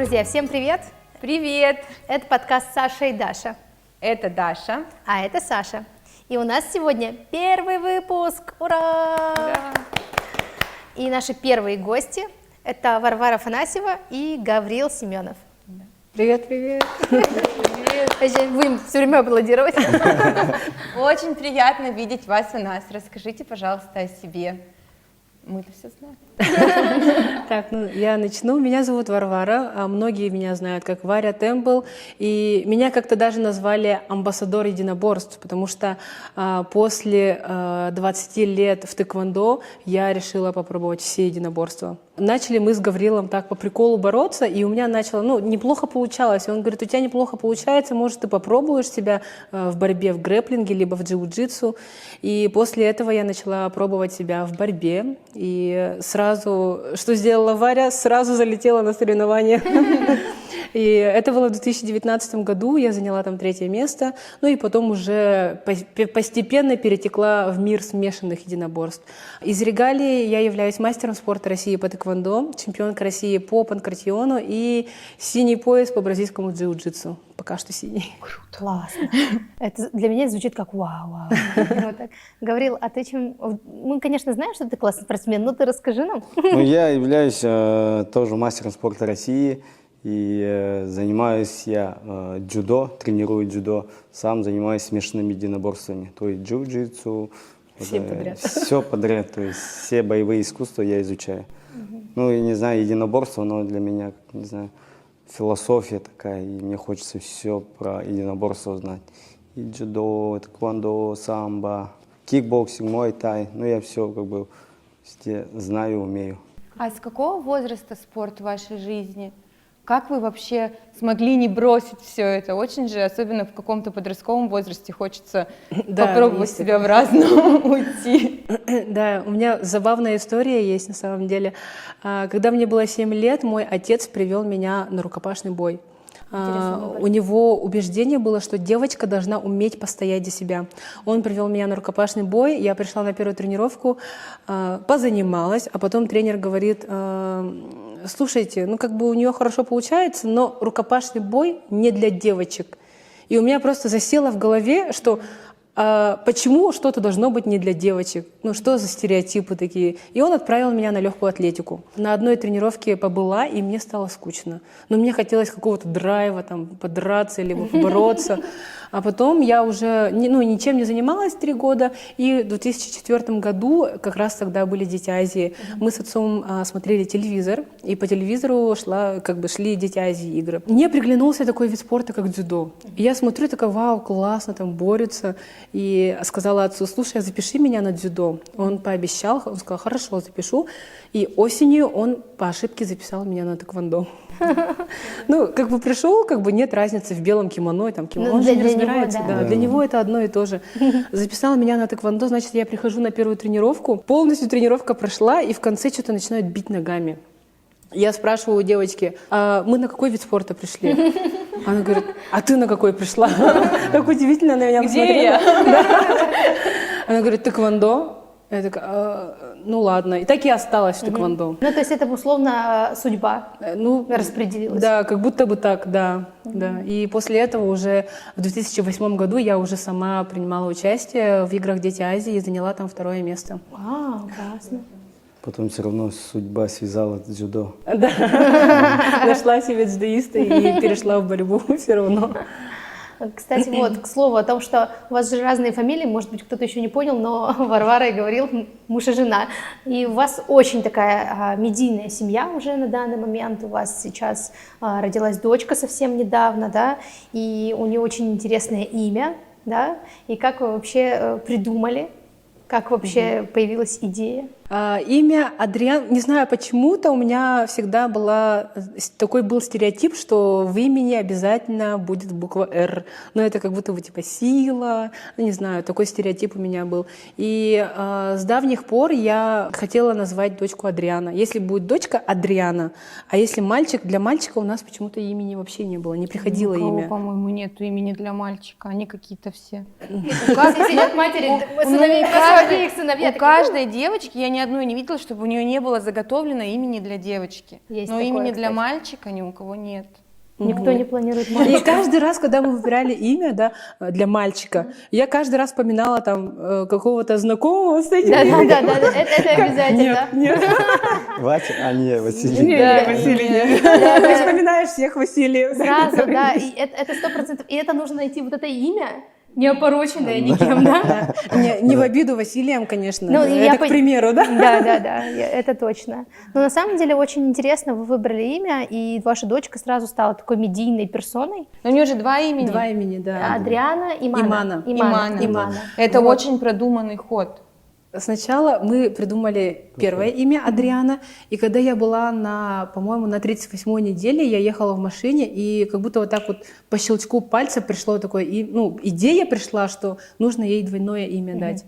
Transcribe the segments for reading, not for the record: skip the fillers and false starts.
Друзья, всем привет! Привет! Это подкаст Саша и Даша. Это Даша. А это Саша. И у нас сегодня первый выпуск! Ура! Да. И наши первые гости – это Варвара Афанасьева и Гаврил Семенов. Привет, привет. Будем все время аплодировать. Очень приятно видеть вас у нас. Расскажите, пожалуйста, о себе. Мы-то все знаем. Так, я начну. Меня зовут Варвара, а многие меня знают как Варя Темпл, и меня как-то даже назвали амбассадор единоборств, потому что после 20 лет в тэквондо я решила попробовать все единоборства. Начали мы с Гаврилом так по приколу бороться, и у меня начало, неплохо получалось. И он говорит, у тебя неплохо получается, может, ты попробуешь себя в борьбе в грэпплинге, либо в джиу-джитсу. И после этого я начала пробовать себя в борьбе. И сразу, что сделала Варя, сразу залетела на соревнования. И это было в 2019 году, я заняла там 3-е место, и потом уже постепенно перетекла в мир смешанных единоборств. Из регалий я являюсь мастером спорта России по тэквондо, чемпионка России по панкратиону и синий пояс по бразильскому джиу-джитсу. Пока что синий. Круто. Классно. Это для меня звучит как вау. Гаврил, а ты чем... Мы, конечно, знаем, что ты классный спортсмен, но ты расскажи нам. Я являюсь тоже мастером спорта России. И занимаюсь я дзюдо, тренирую дзюдо, сам занимаюсь смешанными единоборствами, то есть джиу-джитсу, все подряд, то есть все боевые искусства я изучаю. Я не знаю, единоборство, но для меня, не знаю, философия такая, и мне хочется все про единоборство знать. И дзюдо, тэквондо, самбо, кикбоксинг, муай-тай, я все везде знаю, умею. А с какого возраста спорт в вашей жизни? Как вы вообще смогли не бросить все это? Очень же, особенно в каком-то подростковом возрасте, хочется попробовать себя в разном уйти. Да, у меня забавная история есть на самом деле. Когда мне было 7 лет, мой отец привел меня на рукопашный бой. У него убеждение было, что девочка должна уметь постоять за себя. Он привел меня на рукопашный бой, я пришла на первую тренировку, позанималась, а потом тренер говорит: слушайте, у нее хорошо получается, но рукопашный бой не для девочек. И у меня просто засело в голове, что почему что-то должно быть не для девочек? Что за стереотипы такие? И он отправил меня на легкую атлетику. На одной тренировке побыла, и мне стало скучно. Но мне хотелось какого-то драйва, подраться или побороться. А потом я уже ничем не занималась 3 года, и в 2004 году, как раз тогда были Дети Азии, мы с отцом смотрели телевизор, и по телевизору шли Дети Азии игры. Мне приглянулся такой вид спорта, как дзюдо. И я смотрю, такая, вау, классно, там борются. И сказала отцу: слушай, запиши меня на дзюдо. Он пообещал, он сказал: хорошо, запишу. И осенью он по ошибке записал меня на тэквондо. Пришел, нет разницы в белом кимоно, он же не разбирается. Для него это одно и то же. Записал меня на тэквондо, значит, я прихожу на первую тренировку, полностью тренировка прошла, и в конце что-то начинают бить ногами. Я спрашиваю у девочки: мы на какой вид спорта пришли? Она говорит: а ты на какой пришла? Так удивительно на меня посмотрела. Она говорит: тэквондо. Я такая: ладно. И так и осталась в тэквондо. То есть это условно судьба распределилась? Да, как будто бы так, да. И после этого уже в 2008 году я уже сама принимала участие в играх Дети Азии и заняла там 2-е место. Вау, классно. Потом все равно судьба связала с дзюдо. Да, нашла себе дзюдоиста и перешла в борьбу все равно. Кстати, к слову о том, что у вас же разные фамилии, может быть, кто-то еще не понял, но Варвара и Гаврил муж и жена. И у вас очень такая медийная семья уже на данный момент. У вас сейчас родилась дочка совсем недавно, да, и у нее очень интересное имя, да. И как вы вообще придумали, как вообще появилась идея? Имя Адриан, не знаю, почему-то у меня всегда был стереотип, что в имени обязательно будет буква «Р». Но это как будто бы сила, не знаю, такой стереотип у меня был. И с давних пор я хотела назвать дочку Адриана. Если будет дочка — Адриана, а если мальчик — для мальчика у нас почему-то имени вообще не было, не приходило имя. По-моему, нету имени для мальчика, они какие-то все. У каждой сидят матери, сыновья. У каждой девочки, я не ни одной не видела, чтобы у нее не было заготовлено имени для девочки. Есть Но такое, имени для кстати. мальчика ни у кого нет. Никто не планирует И мальчика. каждый раз, когда мы выбирали имя, да, для мальчика, я каждый раз вспоминала там какого-то знакомого с этим. Да, это обязательно. Нет, Вася, а не Василий. нет, Василий, нет. Ты вспоминаешь всех Василиев. Сразу, да, и это 100%. И это нужно найти вот это имя, не опороченное никем, да? Не в обиду Василием, конечно. Ну, я Это, к примеру, да? Да, это точно. Но на самом деле очень интересно, вы выбрали имя, и ваша дочка сразу стала такой медийной персоной. Но у нее же два имени. Два имени, да. Адриана и Мана. Имана. Имана. Это очень продуманный ход. Сначала мы придумали первое имя Адриана, и когда я была по-моему, на 38-й неделе, я ехала в машине, и как будто вот так вот по щелчку пальца пришло такое, идея пришла, что нужно ей двойное имя дать.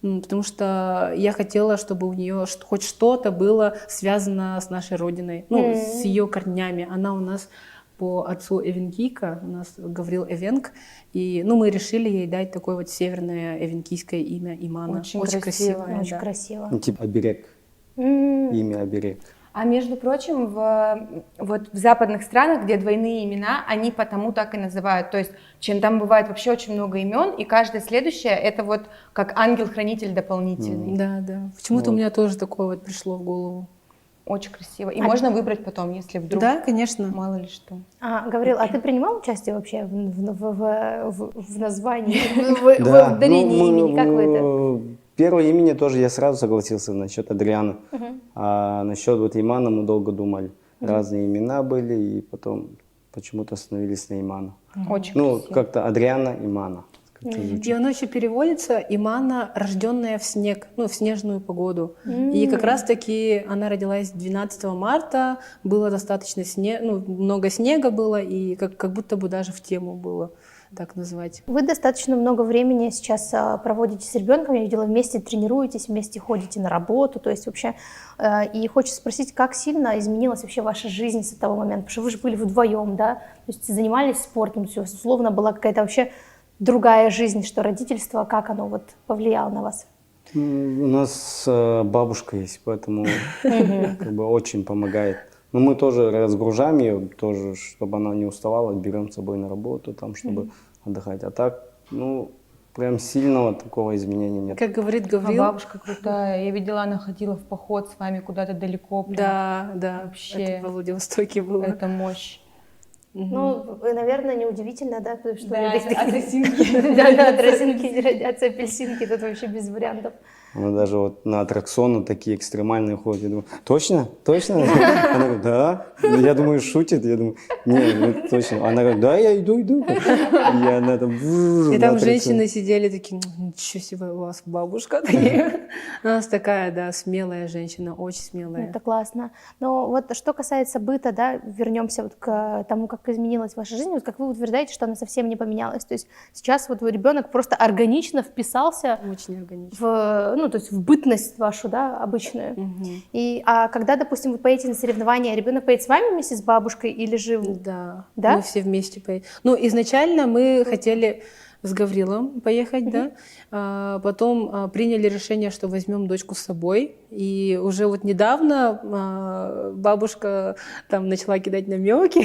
Потому что я хотела, чтобы у нее хоть что-то было связано с нашей родиной, с ее корнями. Она у нас по отцу эвенкийка, у нас Гаврил Эвенк, и мы решили ей дать такое вот северное эвенкийское имя Имана. Очень красивое. Очень да. красиво. Ну, типа оберег. Имя оберег. А между прочим, вот в западных странах, где двойные имена, они потому так и называют. То есть, чем там бывает вообще очень много имен, и каждое следующее это вот как ангел-хранитель дополнительный. Да. Почему-то у меня тоже такое вот пришло в голову. Очень красиво. И можно выбрать потом, если вдруг Да, конечно. мало ли что. Гаврил, а ты принимал участие вообще в названии, Да, в дарении ну, имени? Как вы это? Первое имени тоже я сразу согласился насчет Адриана. А насчет вот Имана мы долго думали. Разные имена были, и потом почему-то остановились на Имана. Очень Ну, красиво. как-то Адриана, Имана. Как-то звучит. И оно еще переводится Имана, рожденная в снег, в снежную погоду. И как раз-таки она родилась 12 марта, было достаточно много снега было, и как будто бы даже в тему было так назвать. Вы достаточно много времени сейчас проводите с ребенком, я видела, вместе тренируетесь, вместе ходите на работу, то есть вообще, и хочется спросить, как сильно изменилась вообще ваша жизнь с того момента, потому что вы же были вдвоем, да, то есть занимались спортом, все, условно была какая-то вообще другая жизнь, что родительство, как оно вот повлияло на вас? У нас бабушка есть, поэтому как бы очень помогает. Но мы тоже разгружаем ее, тоже, чтобы она не уставала, берем с собой на работу, там, чтобы отдыхать. А так, прям сильного такого изменения нет. Как говорит А Гаврил. бабушка крутая. Я видела, она ходила в поход с вами куда-то далеко. Прям. Да, Вообще. это во Владивостоке было. Это мощь. Ну, наверное, неудивительно, да, потому что Да, такие- от росинки. Да, от росинки не родятся апельсинки, тут вообще без вариантов. Она даже вот на аттракционы такие экстремальные ходит. Я думаю, точно? Точно? Она говорит, да. Я думаю, шутит. Я думаю, не, точно. Она говорит, да, я иду. И она там... И там женщины сидели такие, ничего себе у вас бабушка. У нас такая, да, смелая женщина, очень смелая. Это классно. Но вот что касается быта, да, вернемся вот к тому, как изменилась ваша жизнь, вот как вы утверждаете, что она совсем не поменялась. То есть сейчас вот ребенок просто органично вписался Очень органично. то есть в бытность вашу, да, обычную. А когда, допустим, вы поедете на соревнования, ребенок поедет с вами вместе с бабушкой или же... Да, Да? мы все вместе поедем. Изначально мы хотели с Гаврилом поехать, да, потом приняли решение, что возьмем дочку с собой, и уже вот недавно бабушка там начала кидать намеки,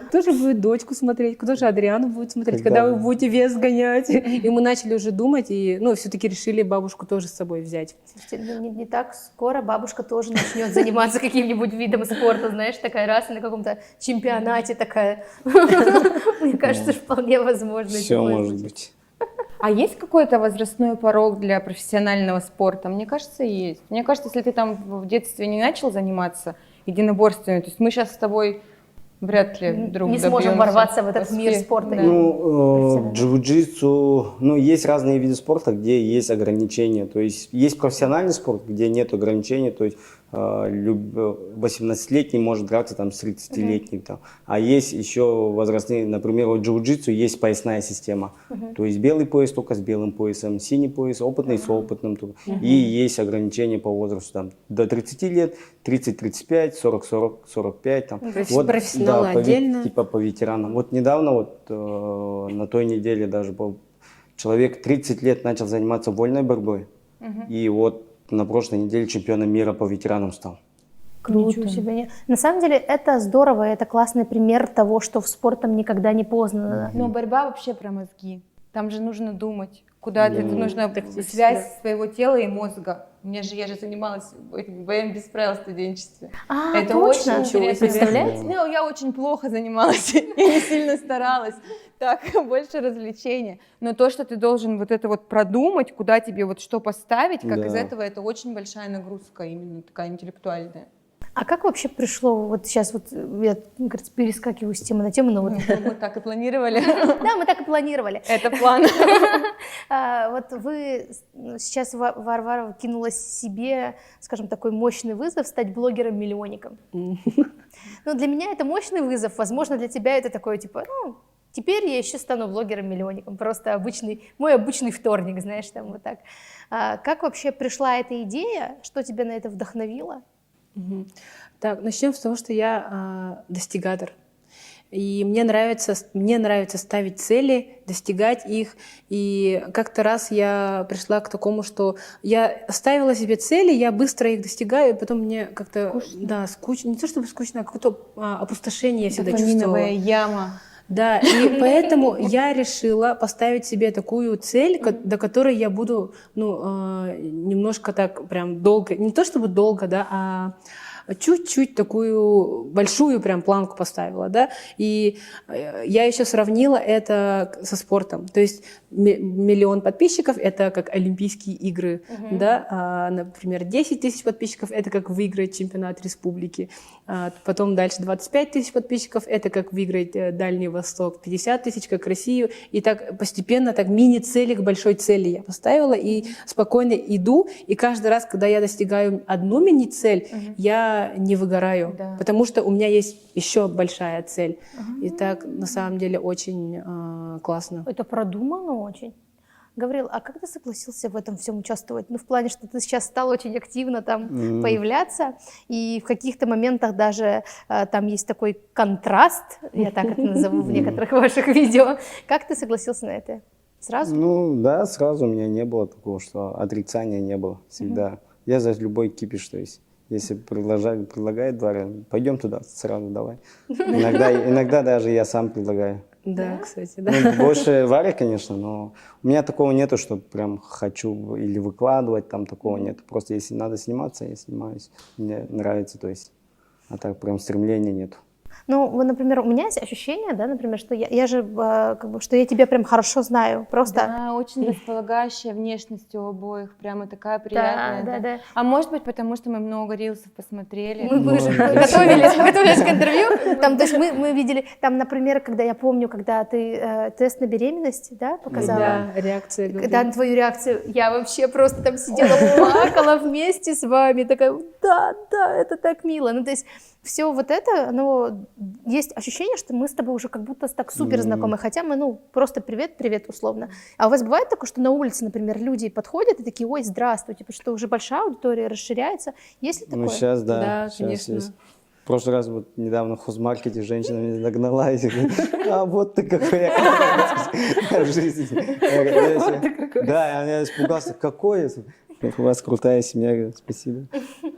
кто же будет дочку смотреть, кто же Адриану будет смотреть, когда вы будете вес гонять, и мы начали уже думать, и все-таки решили бабушку тоже с собой взять. Слушайте, не так скоро бабушка тоже начнет заниматься каким-нибудь видом спорта, знаешь, такая раз на каком-то чемпионате такая. Мне кажется, вполне возможно. Все может быть. А есть какой-то возрастной порог для профессионального спорта? Мне кажется, есть. Мне кажется, если ты там в детстве не начал заниматься единоборствами, то есть мы сейчас с тобой вряд ли вдруг Не сможем добьемся ворваться в этот мир успеха. спорта. Да. Джиу-джитсу, есть разные виды спорта, где есть ограничения. То есть есть профессиональный спорт, где нет ограничений, то есть 18-летний может драться там с 30-летним. Там. А есть еще возрастные, например, в джиу-джитсу есть поясная система. То есть белый пояс только с белым поясом, синий пояс опытный с опытным. И есть ограничения по возрасту там, до 30 лет, 30-35, 40-45. Там. Профессионалы отдельно. Типа по ветеранам. Вот недавно, на той неделе даже был человек 30 лет начал заниматься вольной борьбой. И вот на прошлой неделе чемпионом мира по ветеранам стал. Ничего себе. На самом деле это здорово, это классный пример того, что в спортом никогда не поздно. Но борьба вообще про мозги. Там же нужно думать, куда ты, нужна связь своего тела и мозга. Я же занималась боем без правил в студенчестве. Это точно? очень интересно. Представляете? Ну, я очень плохо занималась, я не сильно старалась. Так, больше развлечения. Но то, что ты должен вот это вот продумать, куда тебе вот что поставить, как из этого, это очень большая нагрузка, именно такая интеллектуальная. А как вообще пришло, вот сейчас вот я, кажется, перескакиваю с темы на тему, но вот... Мы так и планировали. Да, мы так и планировали. Это план. Вот вы сейчас, Варвара, кинула себе, скажем, такой мощный вызов стать блогером-миллионником. Ну, для меня это мощный вызов, возможно, для тебя это такой, типа, ну, теперь я еще стану блогером-миллионником, просто мой обычный вторник, знаешь, там вот так. Как вообще пришла эта идея, что тебя на это вдохновило? Так, начнем с того, что я достигатор. И мне нравится ставить цели, достигать их. И как-то раз я пришла к такому, что я ставила себе цели, я быстро их достигаю, и потом мне как-то... Скучно. Да, скучно. Не то чтобы скучно, а какое-то опустошение я всегда чувствовала. Яма. Да, и поэтому я решила поставить себе такую цель, до которой я буду, немножко так прям долго, не то чтобы долго, да, а чуть-чуть такую большую прям планку поставила, да, и я еще сравнила это со спортом, то есть 1 миллион подписчиков — это как Олимпийские игры, да, например, 10 тысяч подписчиков — это как выиграть чемпионат республики, потом дальше 25 тысяч подписчиков — это как выиграть Дальний Восток, 50 тысяч как Россию, и так постепенно, так мини-цели к большой цели я поставила, и спокойно иду, и каждый раз, когда я достигаю одну мини-цель, я не выгораю, потому что у меня есть еще большая цель. И так, на самом деле, очень классно. Это продумано очень. Гаврил, а как ты согласился в этом всем участвовать? Ну, в плане, что ты сейчас стал очень активно там появляться, и в каких-то моментах даже там есть такой контраст, я так это назову в некоторых ваших видео. Как ты согласился на это? Сразу? Ну, да, сразу у меня не было такого, что отрицания не было всегда. Я за любой кипиш, то есть. Если предлагает Варя, пойдем туда, сразу давай. Иногда даже я сам предлагаю. Да, кстати, да. Ну, больше Варя, конечно, но у меня такого нету, что прям хочу или выкладывать, там такого нет. Просто если надо сниматься, я снимаюсь. Мне нравится, то есть. А так прям стремления нету. Ну, например, у меня есть ощущение, да, например, что я же, как бы, что я тебя прям хорошо знаю, просто... Да, очень располагающая внешность у обоих, прямо такая приятная. Да. А может быть, потому что мы много рилсов посмотрели. Мы же готовились к интервью, там, то есть мы видели, там, например, когда я помню, когда ты тест на беременность, да, показала? Да, реакция. Да, на твою реакцию, я вообще просто там сидела, плакала вместе с вами, такая, да, это так мило, ну, то есть все вот это, оно, есть ощущение, что мы с тобой уже как будто так супер знакомы, хотя мы, ну, просто привет, условно. А у вас бывает такое, что на улице, например, люди подходят и такие, ой, здравствуйте, потому что уже большая аудитория расширяется, есть ли такое? Ну, сейчас, да. Да, Сейчас конечно. есть. В прошлый раз вот недавно в хозмаркете женщина меня догнала и говорит, а вот ты какой я в жизни. Да, я испугался, какой? У вас крутая семья, говорю, спасибо.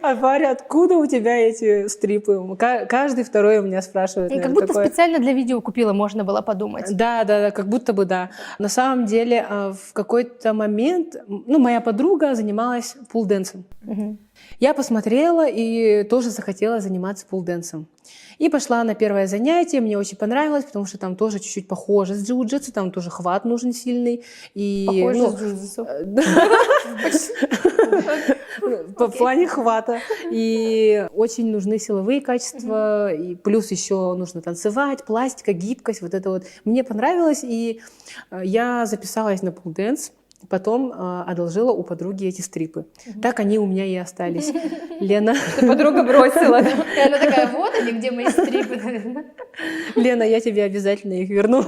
А Варя, откуда у тебя эти стрипы? Каждый второй у меня спрашивает. Как будто специально для видео купила, можно было подумать. Да, как будто бы да. На самом деле в какой-то момент, моя подруга занималась пулденсом. Я посмотрела и тоже захотела заниматься пулденсом. И пошла на первое занятие, мне очень понравилось, потому что там тоже чуть-чуть похоже с джиу-джитсу, там тоже хват нужен сильный. Похоже с джиу-джитсу. В плане хвата. И очень нужны силовые качества, и плюс еще нужно танцевать, пластика, гибкость, вот это вот. Мне понравилось, и я записалась на пулденс. Потом одолжила у подруги эти стрипы. Так они у меня и остались. Лена... Подруга бросила. И она такая, вот они, где мои стрипы. Лена, я тебе обязательно их верну.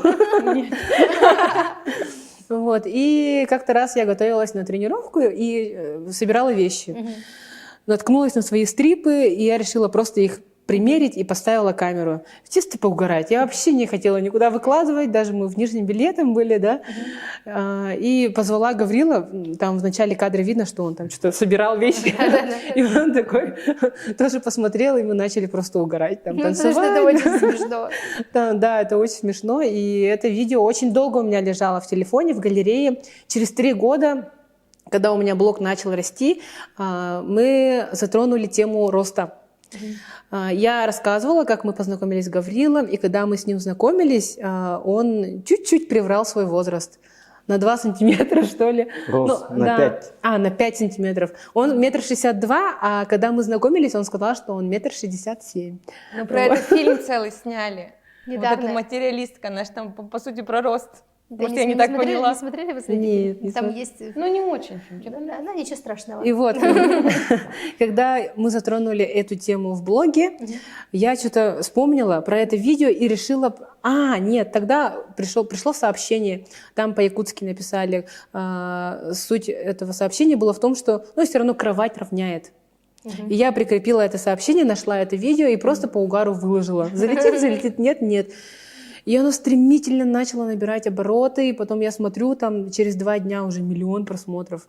Вот. И как-то раз я готовилась на тренировку и собирала вещи. Наткнулась на свои стрипы, и я решила просто их примерить и поставила камеру. Чисто поугарать. Я вообще не хотела никуда выкладывать, даже мы в Нижнем Белье там были, да. И позвала Гаврила, там в начале кадра видно, что он там что-то собирал вещи. И он такой тоже посмотрел, и мы начали просто угорать, там танцевать. Это очень смешно. Да, это очень смешно. И это видео очень долго у меня лежало в телефоне, в галерее. Через 3 года, когда у меня блог начал расти, мы затронули тему роста. Я рассказывала, как мы познакомились с Гаврилом, и когда мы с ним знакомились, он чуть-чуть приврал свой возраст. На 2 сантиметра, что ли. Рост на 5. На 5 сантиметров. Он 1,62 м, а когда мы знакомились, он сказал, что он 1,67 м. Ну, про это фильм целый сняли. Недавно. Вот эта материалистка, она же там, по сути, про рост. Да, Может, я не так смотрели, поняла. Не смотрели вы, кстати? Нет, не Там смотрела. есть... Ну, не очень. Да, ничего страшного. И вот, когда мы затронули эту тему в блоге, я что-то вспомнила про это видео и решила... Нет, тогда пришло сообщение, там по-якутски написали, суть этого сообщения была в том, что все равно кровать равняет. И я прикрепила это сообщение, нашла это видео и просто по угару выложила. Залетит, нет. И оно стремительно начало набирать обороты, и потом я смотрю, там через 2 дня уже 1 миллион просмотров.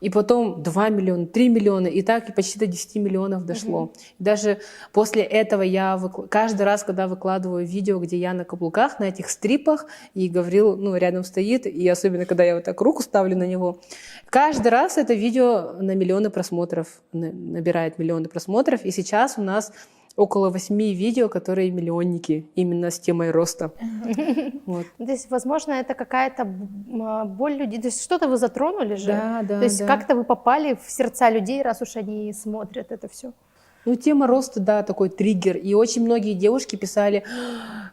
И потом 2 миллиона, 3 миллиона, и так и почти до 10 миллионов дошло. Даже после этого я каждый раз, когда выкладываю видео, где я на каблуках, на этих стрипах, и Гаврил рядом стоит, и особенно, когда я вот так руку ставлю на него, каждый раз это видео на миллионы просмотров, набирает миллионы просмотров, и сейчас у нас около 8 видео, которые миллионники, именно с темой роста. Вот. То есть, возможно, это какая-то боль людей. То есть что-то вы затронули же. Да. То есть как-то вы попали в сердца людей, раз уж они смотрят это все. Тема роста, да, такой триггер. И очень многие девушки писали,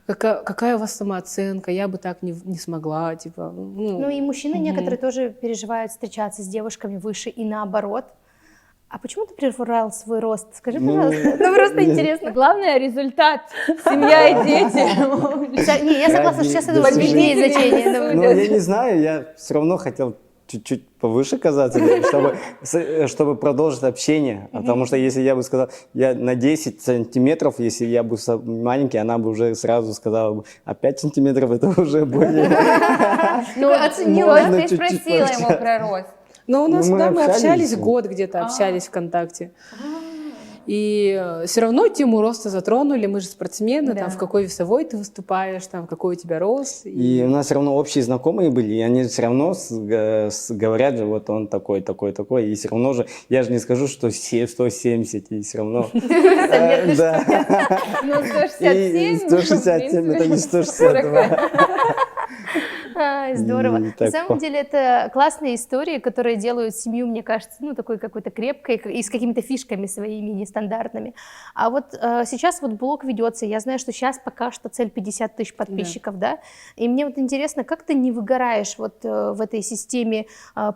какая у вас самооценка, я бы так не смогла. Типа, и мужчины некоторые тоже переживают встречаться с девушками выше и наоборот. А почему ты приврал свой рост? Скажи, пожалуйста. Это просто интересно. Главное — результат. Семья и дети. Не, я согласна, что сейчас это вообще не имеет значения. Я не знаю, я все равно хотел чуть-чуть повыше казаться, чтобы продолжить общение. Потому что если я бы сказал, я на 10 сантиметров, если я бы маленький, она бы уже сразу сказала, 5 сантиметров это уже более... Оценила, ты спросила его про рост. Но у нас, мы мы общались общались. год где-то, общались ВКонтакте. И все равно тему роста затронули, мы же спортсмены, там, в какой весовой ты выступаешь, там, какой у тебя рост. И у нас все равно общие знакомые были, и они все равно говорят же, вот он такой, и все равно же, я же не скажу, что 170, и все равно... Да. Ну, 167, 167, это не 162. Здорово. И На самом деле это классные истории, которые делают семью, мне кажется, такой какой-то крепкой и с какими-то фишками своими нестандартными. А вот сейчас вот блог ведется, я знаю, что сейчас пока что цель 50 тысяч подписчиков, да? И мне вот интересно, как ты не выгораешь вот в этой системе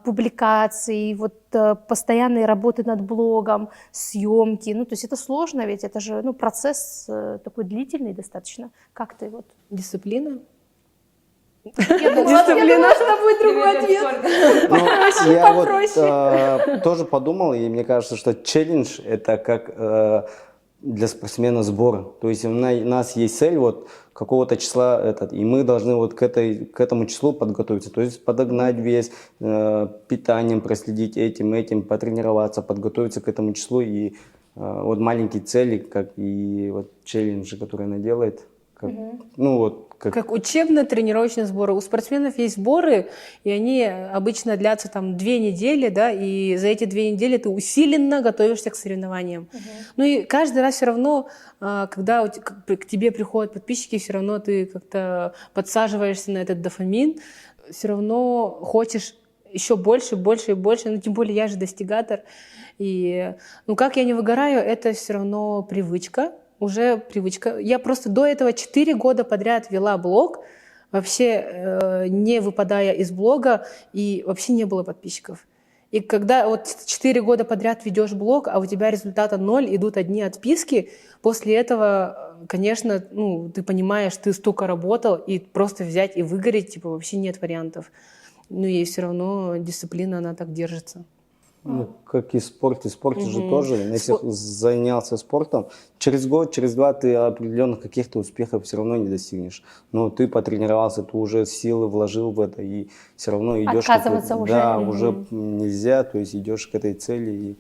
публикаций, вот постоянной работы над блогом, съемки, то есть это сложно ведь, это же процесс такой длительный достаточно. Как ты вот? Дисциплина. Дисциплина, что будет другой ответ. Я вот тоже подумал, и мне кажется, что челлендж это как для спортсмена сбор. То есть у нас есть цель вот какого-то числа, и мы должны вот к этому числу подготовиться. То есть подогнать вес, питанием проследить этим, потренироваться, подготовиться к этому числу. И вот маленькие цели, как и вот челленджи, которые она делает. Как учебно-тренировочные сборы. У спортсменов есть сборы, и они обычно длятся там 2 недели, да, и за эти 2 недели ты усиленно готовишься к соревнованиям. И каждый раз все равно, когда к тебе приходят подписчики, все равно ты как-то подсаживаешься на этот дофамин, все равно хочешь еще больше, больше и больше, тем более я же достигатор. И как я не выгораю, это все равно привычка. Уже привычка. Я просто до этого 4 года подряд вела блог, вообще не выпадая из блога, и вообще не было подписчиков. И когда вот 4 года подряд ведешь блог, а у тебя результата 0, идут одни отписки, после этого, конечно, ты понимаешь, ты столько работал, и просто взять и выгореть, вообще нет вариантов. И все равно дисциплина, она так держится. Ну, как и в спорте. В спорте же тоже, если занялся спортом, через год, через два ты определенных каких-то успехов все равно не достигнешь. Но ты потренировался, ты уже силы вложил в это, и все равно идешь... Отказываться уже. Да, уже нельзя, то есть идешь к этой цели, и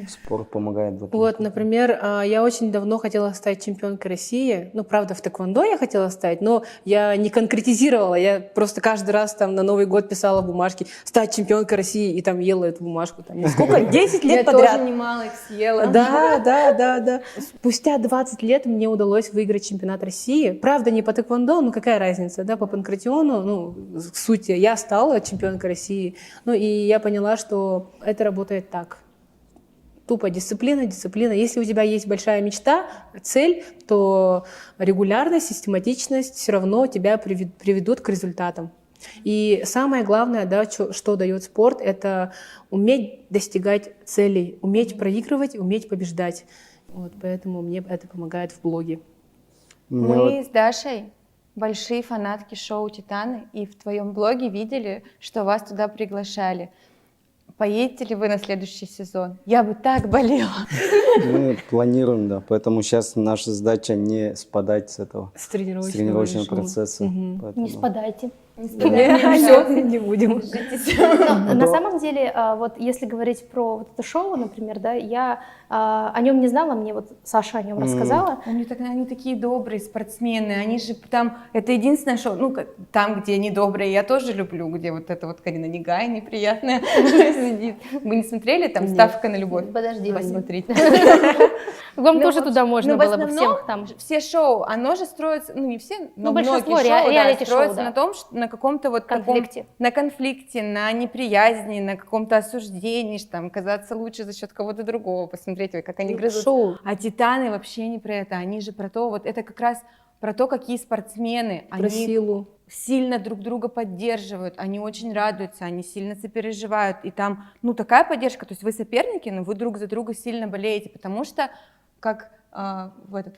спорт помогает в этом. Вот, например, я очень давно хотела стать чемпионкой России. Ну, правда, в тэквондо я хотела стать, но я не конкретизировала. Я просто каждый раз там на Новый год писала бумажки «стать чемпионкой России» и там ела эту бумажку. Там, сколько? 10 Я лет подряд. тоже немало их съела. Да. Спустя 20 лет мне удалось выиграть чемпионат России. Правда, не по тэквондо, но какая разница, да, по панкратиону, ну, к сути, я стала чемпионкой России. Ну, и я поняла, что это работает так. Тупо дисциплина. Если у тебя есть большая мечта, цель, то регулярность, систематичность все равно тебя приведут к результатам. И самое главное, да, что дает спорт, это уметь достигать целей, уметь проигрывать, уметь побеждать. Вот, поэтому мне это помогает в блоге. Мы с Дашей большие фанатки шоу «Титаны», и в твоем блоге видели, что вас туда приглашали. Поедете ли вы на следующий сезон? Я бы так болела. Мы планируем, да, поэтому сейчас наша задача не спадать с этого, С тренировочного тренировочного процесса. Не спадайте. Не будем. Но на самом деле, вот если говорить про вот это шоу, например, да, я о нем не знала, мне вот Саша о нем рассказала. Они такие добрые спортсмены, они же там, это единственное шоу, ну, там, где они добрые, я тоже люблю, где вот эта вот Карина Нигай неприятная сидит. Вы не смотрели там «Ставка на любовь»? Подожди, посмотрите. Вам тоже туда можно в было бы основном всех там. все шоу, оно же строится, ну не все, но большинство многие шоу, да, реалити-шоу, строятся да. на том, что на каком-то вот Конфликте. таком, на конфликте, на неприязни, на каком-то осуждении, что там казаться лучше за счет кого-то другого, посмотреть, ой, как они грызут. Шоу. А «Титаны» вообще не про это, они же про то, вот это как раз про то, какие спортсмены, Про они силу. сильно друг друга поддерживают, они очень радуются, они сильно сопереживают, и там, ну, такая поддержка, то есть вы соперники, но вы друг за друга сильно болеете, потому что, как о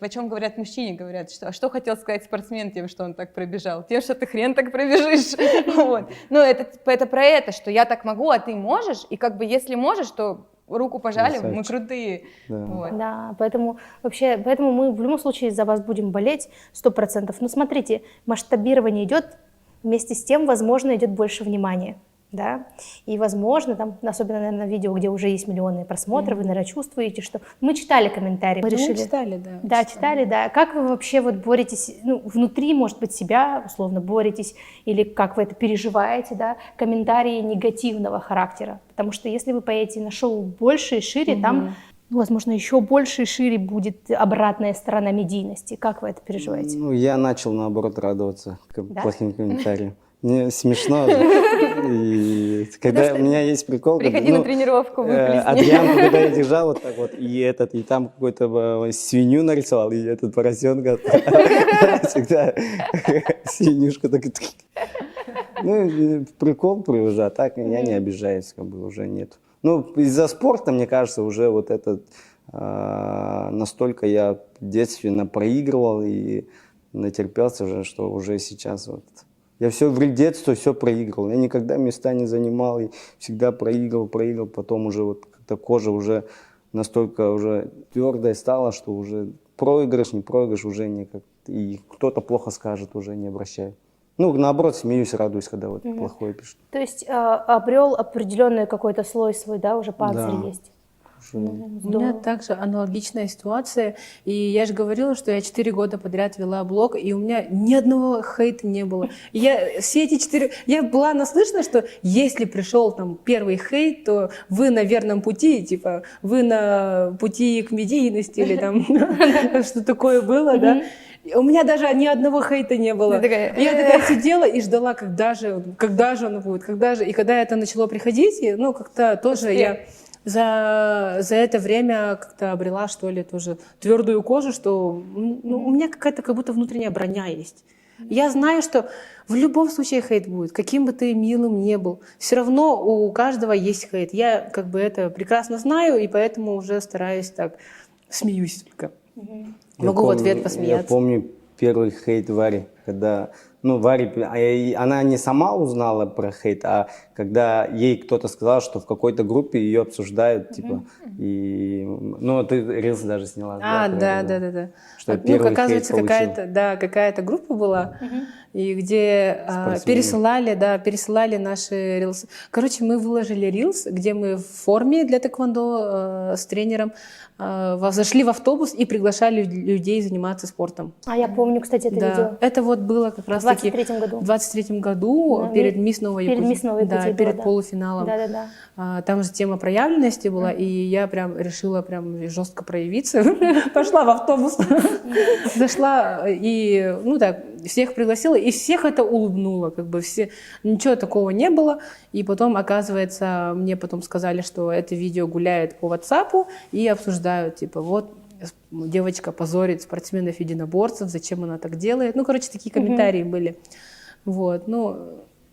чем говорят мужчине, говорят, что хотел сказать спортсмен тем, что он так пробежал, тем, что ты хрен так пробежишь, вот. Ну, это про это, что я так могу, а ты можешь, и как бы если можешь, то руку пожали, мы крутые. Да. Вот. Да, поэтому мы в любом случае за вас будем болеть 100%. Но смотрите, масштабирование идет, вместе с тем, возможно, идет больше внимания. Да? И, возможно, там, особенно, наверное, на видео, где уже есть миллионные просмотры, вы, наверное, чувствуете, что... Мы читали комментарии, мы решили... читали, да. Да, читали, да. Как вы вообще вот боретесь, ну, внутри, может быть, себя, условно, боретесь, или как вы это переживаете, да, комментарии негативного характера? Потому что если вы поедете на шоу больше и шире, там, ну, возможно, еще больше и шире будет обратная сторона медийности. Как вы это переживаете? Ну, я начал, наоборот, радоваться Да? плохим комментариям. Мне смешно. И когда у меня есть прикол... Приходи на тренировку, выплесни. Адриан, когда я держал вот так вот, и там какую-то свинью нарисовал, и этот поросенка всегда свинюшка так... Ну, прикол уже, а так я не обижаюсь, как бы уже нет. Ну, из-за спорта, мне кажется, уже вот этот... Настолько я в детстве проигрывал и натерпелся уже, что уже сейчас вот... Я все в детстве все проигрывал. Я никогда места не занимал и всегда проигрывал. Потом уже вот как-то кожа уже настолько уже твердая стала, что уже проигрыш, не проигрыш уже никак. И кто-то плохо скажет, уже не обращаю. Ну, наоборот, смеюсь, радуюсь, когда вот плохое пишут. То есть обрел определенный какой-то слой свой, да, уже панцирь Да. есть. У меня также аналогичная ситуация. И я же говорила, что я 4 года подряд вела блог, и у меня ни одного хейта не было. И я была наслышана, что если пришел там первый хейт, то вы на верном пути, типа вы на пути к медийности или там что такое было, да. У меня даже ни одного хейта не было. Я такая сидела и ждала, когда же он будет, когда же. И когда это начало приходить, ну как-то тоже я за это время как-то обрела, что ли, тоже твердую кожу, что ну, у меня какая-то как будто внутренняя броня есть. Я знаю, что в любом случае хейт будет, каким бы ты милым ни был. Все равно у каждого есть хейт. Я как бы это прекрасно знаю, и поэтому уже стараюсь так, смеюсь только. Могу в ответ посмеяться. Я помню первый хейт Вари, когда ну, Варя, она не сама узнала про хейт, а когда ей кто-то сказал, что в какой-то группе ее обсуждают, типа, и, ну, ты рилс даже сняла. Да. Что Ну, первый оказывается, хейт получил. какая-то группа была, и где пересылали наши рилсы. Короче, мы выложили рилс, где мы в форме для тэквондо с тренером зашли в автобус и приглашали людей заниматься спортом. А я помню, кстати, это видео. Это вот было как раз таки 23-м году. в 23-м году, Да, перед Мисс Новой перед Якутией. Мисс Новой Да, Якутией перед было, да. полуфиналом. Да. Там же тема проявленности была, и я прям решила прям жестко проявиться. Пошла в автобус, зашла и, ну так, всех пригласила, и всех это улыбнуло, как бы все, ничего такого не было. И потом, оказывается, мне потом сказали, что это видео гуляет по WhatsApp и обсуждают, типа, вот девочка позорит спортсменов-единоборцев, зачем она так делает. Ну, короче, такие комментарии были. Вот, ну,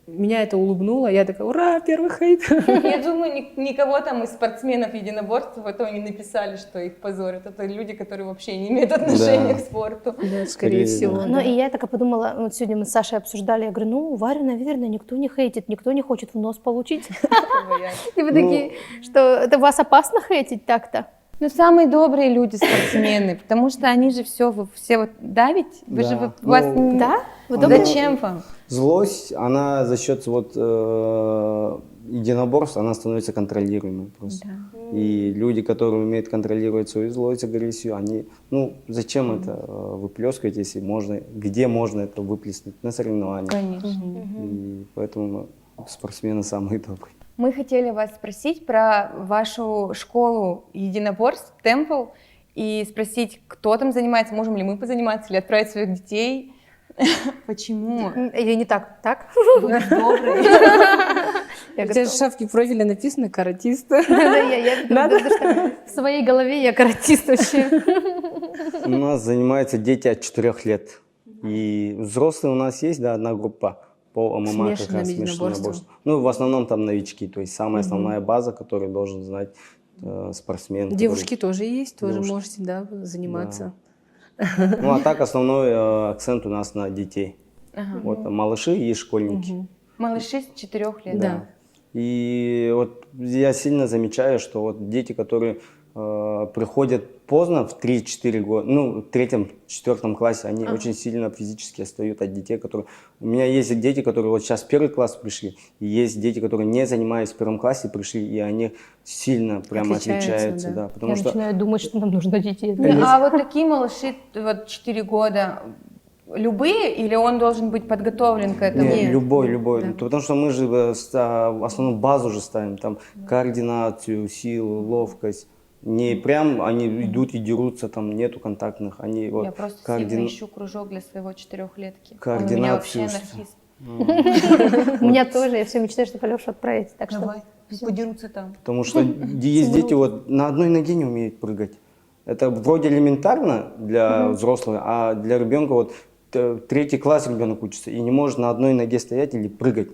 меня это улыбнуло, я такая, ура, первый хейт. Я думаю, никого там из спортсменов-единоборцев этого не написали, что их позорят. Это люди, которые вообще не имеют отношения к спорту. Да, скорее всего. Ну, и я так и подумала, вот сегодня мы с Сашей обсуждали, я говорю, ну, Варю, наверное, никто не хейтит, никто не хочет в нос получить. И вы такие, что это вас опасно хейтить так-то? Ну, самые добрые люди спортсмены, потому что они же все вот давить. Вы Да. же вас Ну, Да? Вы добрые? зачем вам? Злость, она за счет вот единоборств, она становится контролируемой просто. И люди, которые умеют контролировать свою злость, агрессию, они, ну, зачем это выплескивать, если можно, где можно это выплеснуть? На соревнованиях. Конечно. И поэтому спортсмены самые добрые. Мы хотели вас спросить про вашу школу единоборств, Темпл, и спросить, кто там занимается, можем ли мы позаниматься или отправить своих детей. Почему? Или не так? Так? Вы добрые. Я У тебя же в готова. шапке профиля написано «каратист». Да, я думаю, что в своей голове я каратист вообще. У нас занимаются дети от 4 лет. И взрослые у нас есть, да, одна группа по ММА, как раз Смешанным смешанным единоборством. единоборством. Ну, в основном там новички, то есть самая основная база, которую должен знать спортсмен. Девушки тоже есть, тоже Девушки. можете, да, заниматься. Ну, а так основной акцент у нас на детей. Вот малыши и школьники. Малыши с 4 лет. Да. И вот я сильно замечаю, что вот дети, которые приходят поздно, в 3-4 года, ну, в 3-4 классе, они очень сильно физически отстают от детей, которые... У меня есть дети, которые вот сейчас в 1 класс пришли, и есть дети, которые не занимались в 1 классе, пришли, и они сильно прямо отличаются, да. Потому Я что начинаю думать, что нам нужно детей. А вот такие малыши, вот 4 года, любые, или он должен быть подготовлен к этому? нет, Нет. любой. Да. Потому что мы же в основном базу же ставим, там координацию, силу, ловкость. Не прям они идут и дерутся, там нету контактных, они вот Я просто сильно ищу кружок для своего 4-летки. Он у меня вообще координацию. анархист. У меня тоже, я все мечтаю, чтобы Алешу отправить. Так что Давай, подерутся там. Потому что есть дети вот на одной ноге не умеют прыгать. Это вроде элементарно для взрослого, а для ребенка вот 3 класс ребенок учится и не может на одной ноге стоять или прыгать.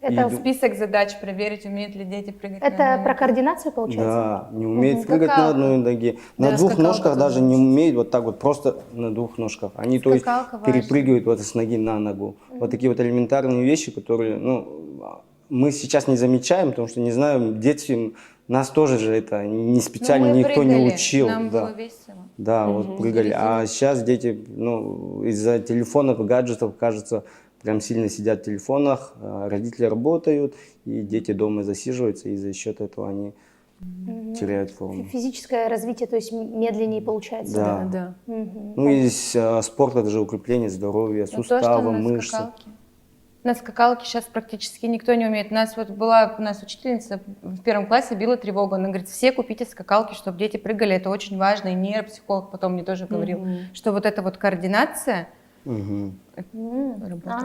это, Список задач проверить, умеют ли дети прыгать. это про координацию получается? Да, не умеет прыгать на одной ноге. На Да, 2 скакалка ножках тоже даже не умеют вот так вот просто на 2 ножках. Они то есть Скакалка важна. перепрыгивают вот с ноги на ногу. Вот такие вот элементарные вещи, которые, ну, мы сейчас не замечаем, потому что не знаю, в детстве нас тоже же это не специально Ну, мы никто не прыгали, учил. нам да. было весело. Да, вот прыгали. А сейчас дети, ну, из-за телефонов и гаджетов, кажется, прям сильно сидят в телефонах, родители работают, и дети дома засиживаются, и за счет этого они теряют форму. Физическое развитие, то есть медленнее получается. Да. Да. Ну и спорт это же укрепление здоровья, Ну, то, суставов, что на мышц. скакалке. На скакалке сейчас практически никто не умеет. У нас была учительница в 1 классе, била тревогу. Она говорит, все купите скакалки, чтобы дети прыгали. Это очень важно. И нейропсихолог потом мне тоже говорил, что вот эта вот координация Мгм. работает.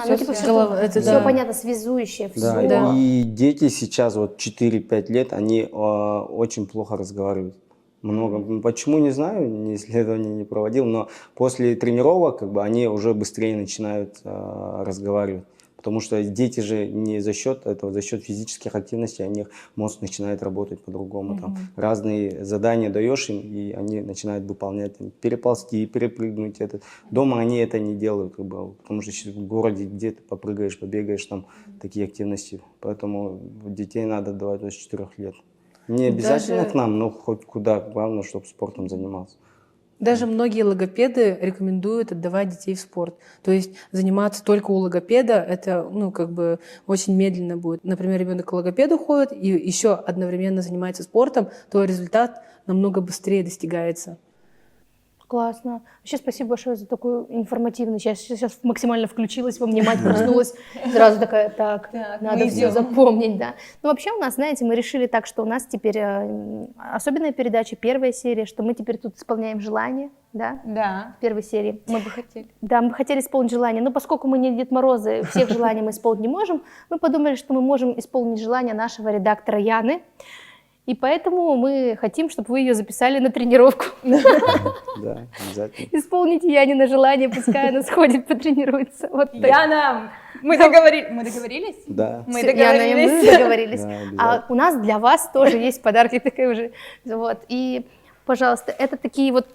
Ну типа Голова, это все да. понятно, связующее, все. Да, Да. и дети сейчас, вот 4-5 лет, они очень плохо разговаривают. Много. Почему, не знаю, ни исследований не проводил, но после тренировок как бы, они уже быстрее начинают разговаривать. Потому что дети же не за счет этого, за счет физических активностей, у них мозг начинает работать по-другому. Там разные задания даешь им, и они начинают выполнять, там, переползти, перепрыгнуть. Дома они это не делают, как бы, потому что в городе где-то попрыгаешь, побегаешь, там такие активности. Поэтому детей надо давать до 4 лет. Не обязательно к нам, но хоть куда. Главное, чтобы спортом занимался. Даже многие логопеды рекомендуют отдавать детей в спорт. То есть заниматься только у логопеда, это, ну, как бы очень медленно будет. Например, ребенок к логопеду ходит и еще одновременно занимается спортом, то результат намного быстрее достигается. Классно. Вообще спасибо большое за такую информативную часть. Сейчас максимально включилась во внимание, проснулась, сразу такая, так, надо все запомнить, да. Ну вообще у нас, знаете, мы решили так, что у нас теперь особенная передача, первая серия, что мы теперь тут исполняем желания, да? Да. В первой серии. Мы бы хотели. Да, мы бы хотели исполнить желание, но поскольку мы не Дед Морозы, всех желаний мы исполнить не можем, мы подумали, что мы можем исполнить желание нашего редактора Яны. И поэтому мы хотим, чтобы вы ее записали на тренировку. Да, обязательно. Исполните Янина желание, пускай она сходит, потренируется. Вот так. Яна, мы договорились? Да. Мы С Яной мы договорились. Да, А у нас для вас тоже есть подарки такие уже. Вот. И, пожалуйста, это такие вот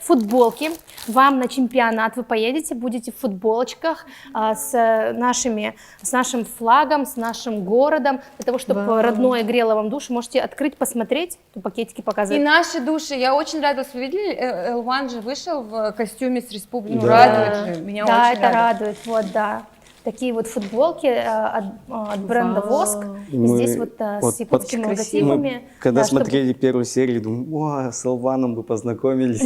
футболки. Вам на чемпионат вы поедете, будете в футболочках с нашим флагом, с нашим городом, для того, чтобы родное грело вам душу. Можете открыть, посмотреть, пакетики И показывать. наши души. Я очень рада, что вы видели, Элван же вышел в костюме с республики. Ну, Да. радует же. Меня Да, очень это радует. радует, вот, да. Такие вот футболки от бренда Вау. Воск. И мы Здесь вот с японскими красиво. логотипами. Когда Да, чтобы- смотрели первую серию, думаю, о, с Элваном бы познакомились.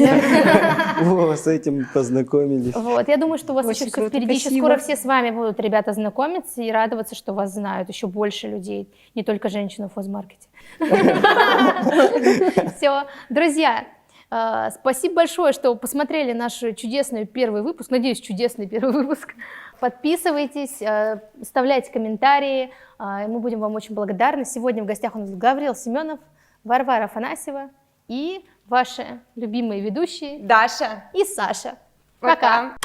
О, с этим познакомились. Вот, я думаю, что у вас Очень еще все круто, впереди. Еще спасибо. скоро все с вами будут, ребята, знакомиться и радоваться, что вас знают еще больше людей, не только женщин в хозмаркете. Все, друзья, спасибо большое, что посмотрели наш чудесный первый выпуск. Надеюсь, чудесный первый выпуск. Подписывайтесь, оставляйте комментарии. Мы будем вам очень благодарны. Сегодня в гостях у нас Гавриил Семенов, Варвара Афанасьева и ваши любимые ведущие Даша. и Саша. Пока!